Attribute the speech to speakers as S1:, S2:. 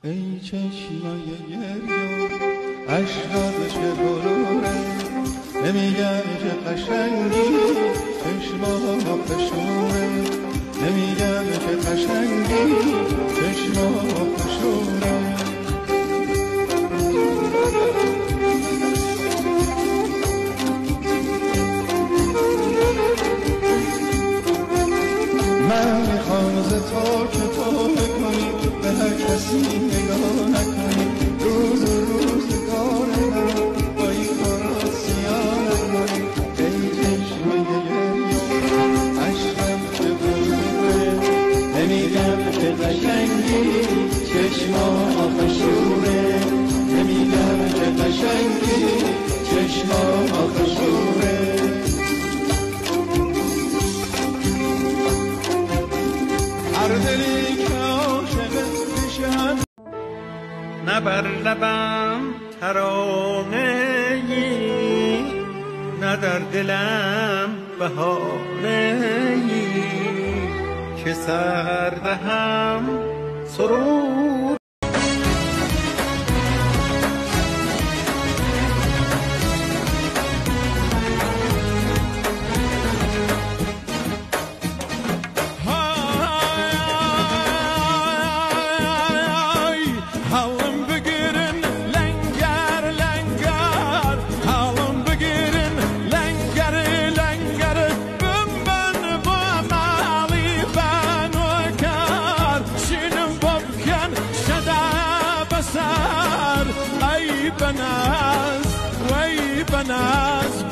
S1: ای چشمای گریه اشرار چه بروره نمیگم که قشنگی چشما پشوره نمیگم که قشنگی چشما پشوره من میخوام ز تو که تو کنی به هر کسی نگاه نکنی روز کار من با این کارا سیاه نکنی ای چشمای گریه عشقم که بروره نمیگم که قشنگی چشما آفشوره نمیگم که قشنگی چشما آفشوره دلی که عاشقت بشم
S2: نه بر لبم ترانه‌ای نه در دلم بهانه‌ای که سر دهم سرود
S3: بناز وي بناز